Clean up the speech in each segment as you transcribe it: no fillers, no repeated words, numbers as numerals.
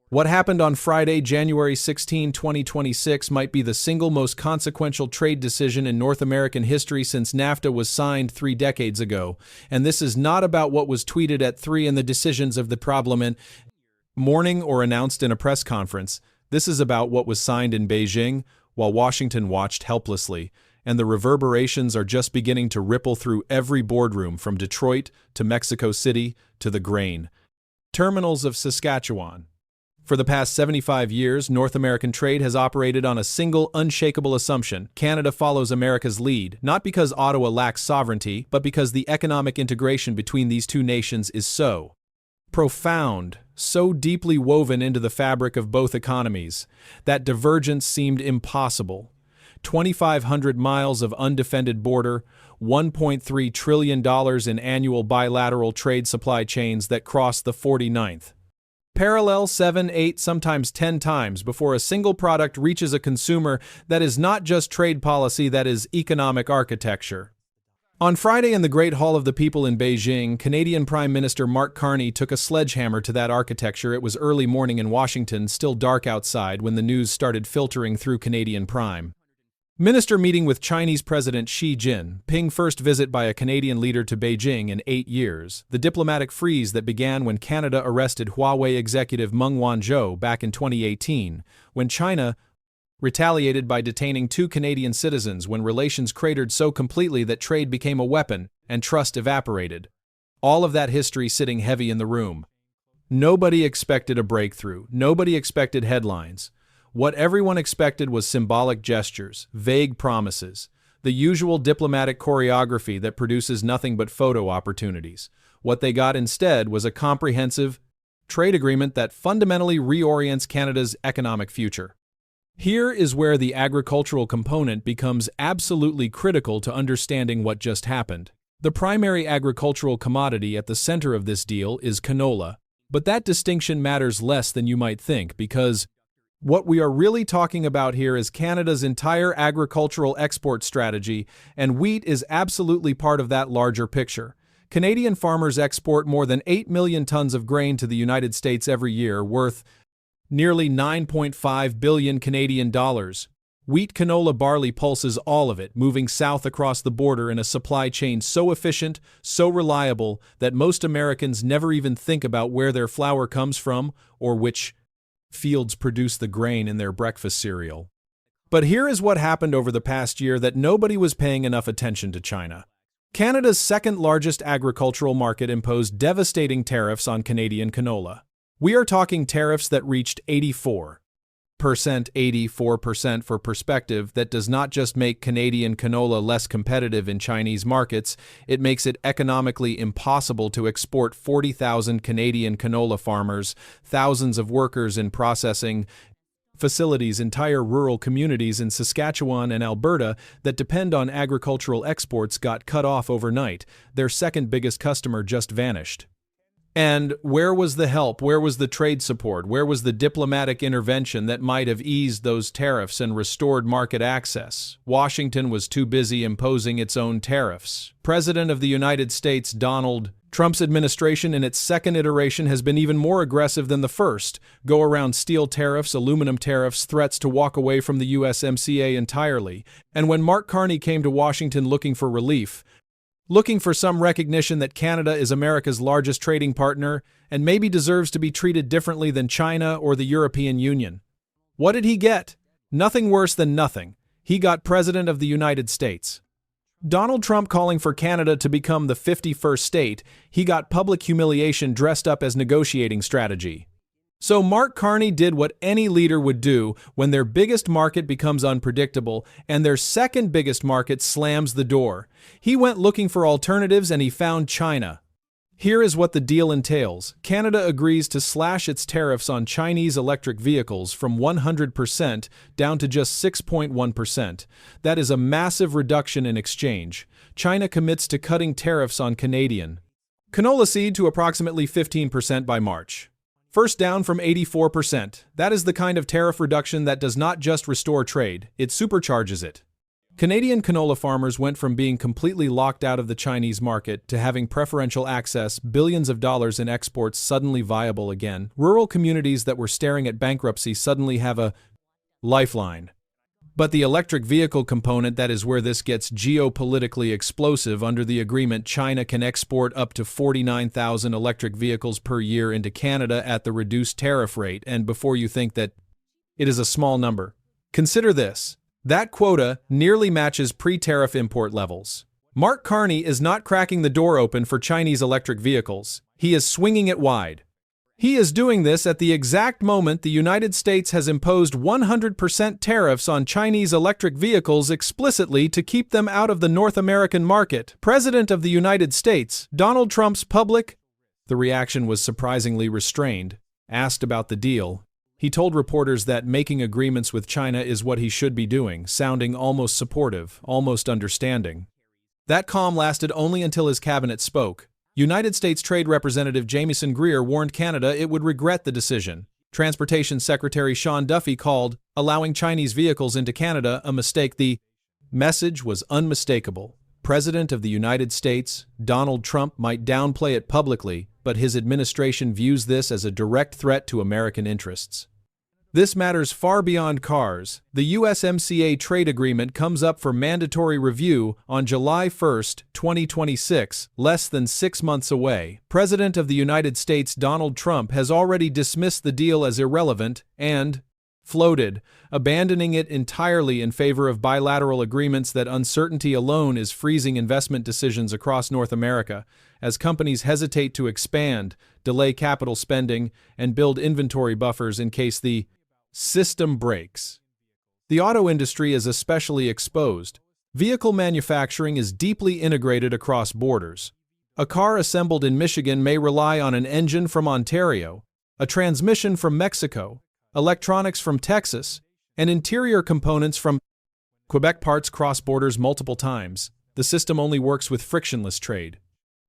What happened on Friday, January 16, 2026 might be the single most consequential trade decision in North American history since NAFTA was signed 3 decades ago. And this is not about what was tweeted at 3 in the decisions of the Parliament morning or announced in a press conference. This is about what was signed in Beijing while Washington watched helplessly. And the reverberations are just beginning to ripple through every boardroom from Detroit to Mexico City to the grain terminals of Saskatchewan. For the past 75 years, North American trade has operated on a single, unshakable assumption: Canada follows America's lead, not because Ottawa lacks sovereignty, but because the economic integration between these two nations is so profound, so deeply woven into the fabric of both economies, that divergence seemed impossible. 2,500 miles of undefended border, $1.3 trillion in annual bilateral trade supply chains that cross the 49th parallel 7, 8, sometimes 10 times before a single product reaches a consumer. That is not just trade policy, that is economic architecture. On Friday in the Great Hall of the People in Beijing, Canadian Prime Minister Mark Carney took a sledgehammer to that architecture. It was early morning in Washington, still dark outside, when the news started filtering through Canadian Prime Minister meeting with Chinese President Xi Jinping, first visit by a Canadian leader to Beijing in 8 years, the diplomatic freeze that began when Canada arrested Huawei executive Meng Wanzhou back in 2018, when China retaliated by detaining 2 Canadian citizens, when relations cratered so completely that trade became a weapon and trust evaporated. All of that history sitting heavy in the room. Nobody expected a breakthrough. Nobody expected headlines. What everyone expected was symbolic gestures, vague promises, the usual diplomatic choreography that produces nothing but photo opportunities. What they got instead was a comprehensive trade agreement that fundamentally reorients Canada's economic future. Here is where the agricultural component becomes absolutely critical to understanding what just happened. The primary agricultural commodity at the center of this deal is canola, but that distinction matters less than you might think, because what we are really talking about here is Canada's entire agricultural export strategy, and wheat is absolutely part of that larger picture. Canadian farmers export more than 8 million tons of grain to the United States every year, worth nearly 9.5 billion Canadian dollars. Wheat, canola, barley pulses all of it, moving south across the border in a supply chain so efficient, so reliable, that most Americans never even think about where their flour comes from or which fields produce the grain in their breakfast cereal. But here is what happened over the past year that nobody was paying enough attention to: China. Canada's second largest agricultural market imposed devastating tariffs on Canadian canola. We are talking tariffs that reached 84%, 84% for perspective. That does not just make Canadian canola less competitive in Chinese markets, it makes it economically impossible to export 40,000 Canadian canola farmers, thousands of workers in processing facilities, entire rural communities in Saskatchewan and Alberta that depend on agricultural exports got cut off overnight. Their second biggest customer just vanished. And where was the help? Where was the trade support? Where was the diplomatic intervention that might have eased those tariffs and restored market access? Washington was too busy imposing its own tariffs. President of the United States Donald Trump's administration in its second iteration has been even more aggressive than the first. Go around steel tariffs, aluminum tariffs, threats to walk away from the USMCA entirely. And when Mark Carney came to Washington looking for relief, looking for some recognition that Canada is America's largest trading partner and maybe deserves to be treated differently than China or the European Union, what did he get? Nothing worse than nothing. He got President of the United States. Donald Trump calling for Canada to become the 51st state. He got public humiliation dressed up as negotiating strategy. So Mark Carney did what any leader would do when their biggest market becomes unpredictable and their second biggest market slams the door. He went looking for alternatives and he found China. Here is what the deal entails. Canada agrees to slash its tariffs on Chinese electric vehicles from 100% down to just 6.1%. That is a massive reduction in exchange. China commits to cutting tariffs on Canadian canola seed to approximately 15% by March. First down from 84%. That is the kind of tariff reduction that does not just restore trade, it supercharges it. Canadian canola farmers went from being completely locked out of the Chinese market to having preferential access, billions of dollars in exports suddenly viable again. Rural communities that were staring at bankruptcy suddenly have a lifeline. But the electric vehicle component, that is where this gets geopolitically explosive. Under the agreement, China can export up to 49,000 electric vehicles per year into Canada at the reduced tariff rate. And before you think that it is a small number, consider this. That quota nearly matches pre-tariff import levels. Mark Carney is not cracking the door open for Chinese electric vehicles. He is swinging it wide. He is doing this at the exact moment the United States has imposed 100% tariffs on Chinese electric vehicles explicitly to keep them out of the North American market. President of the United States, Donald Trump's public. The reaction was surprisingly restrained. Asked about the deal, he told reporters that making agreements with China is what he should be doing, sounding almost supportive, almost understanding. That calm lasted only until his cabinet spoke. United States Trade Representative Jamieson Greer warned Canada it would regret the decision. Transportation Secretary Sean Duffy called allowing Chinese vehicles into Canada a mistake. The message was unmistakable. President of the United States, Donald Trump, might downplay it publicly, but his administration views this as a direct threat to American interests. This matters far beyond cars. The USMCA trade agreement comes up for mandatory review on July 1, 2026, less than 6 months away. President of the United States Donald Trump has already dismissed the deal as irrelevant and floated, abandoning it entirely in favor of bilateral agreements. That uncertainty alone is freezing investment decisions across North America, as companies hesitate to expand, delay capital spending, and build inventory buffers in case the system breaks. The auto industry is especially exposed. Vehicle manufacturing is deeply integrated across borders. A car assembled in Michigan may rely on an engine from Ontario, a transmission from Mexico, electronics from Texas, and interior components from Quebec. Parts cross borders multiple times. The system only works with frictionless trade.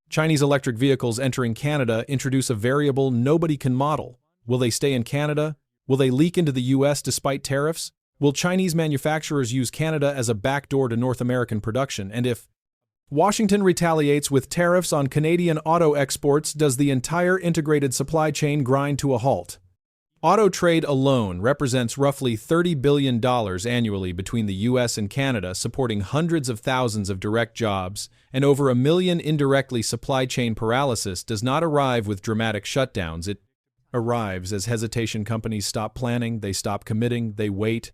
Chinese electric vehicles entering Canada introduce a variable nobody can model. Will they stay in Canada? Will they leak into the U.S. despite tariffs? Will Chinese manufacturers use Canada as a backdoor to North American production? And if Washington retaliates with tariffs on Canadian auto exports, does the entire integrated supply chain grind to a halt? Auto trade alone represents roughly $30 billion annually between the U.S. and Canada, supporting hundreds of thousands of direct jobs, and over 1 million indirectly. Supply chain paralysis does not arrive with dramatic shutdowns. It arrives as hesitation. Companies stop planning, they stop committing, they wait.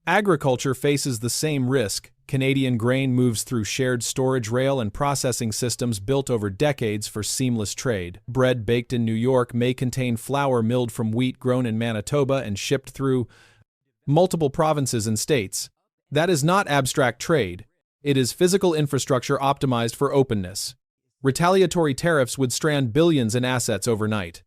Agriculture faces the same risk. Canadian grain moves through shared storage rail and processing systems built over decades for seamless trade. Bread baked in New York may contain flour milled from wheat grown in Manitoba and shipped through multiple provinces and states. That is not abstract trade. It is physical infrastructure optimized for openness. Retaliatory tariffs would strand billions in assets overnight.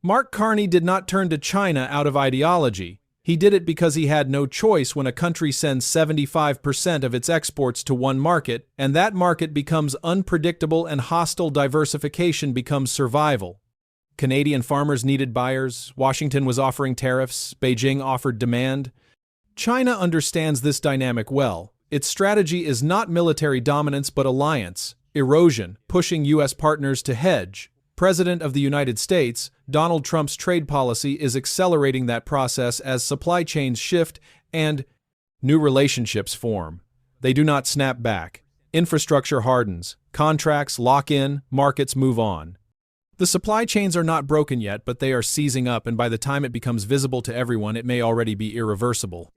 Mark Carney did not turn to China out of ideology. He did it because he had no choice when a country sends 75% of its exports to one market, and that market becomes unpredictable and hostile. Diversification becomes survival. Canadian farmers needed buyers. Washington was offering tariffs. Beijing offered demand. China understands this dynamic well. Its strategy is not military dominance but alliance, erosion, pushing U.S. partners to hedge. President of the United States, Donald Trump's trade policy is accelerating that process as supply chains shift and new relationships form. They do not snap back. Infrastructure hardens, contracts lock in, markets move on. The supply chains are not broken yet, but they are seizing up, and by the time it becomes visible to everyone, it may already be irreversible.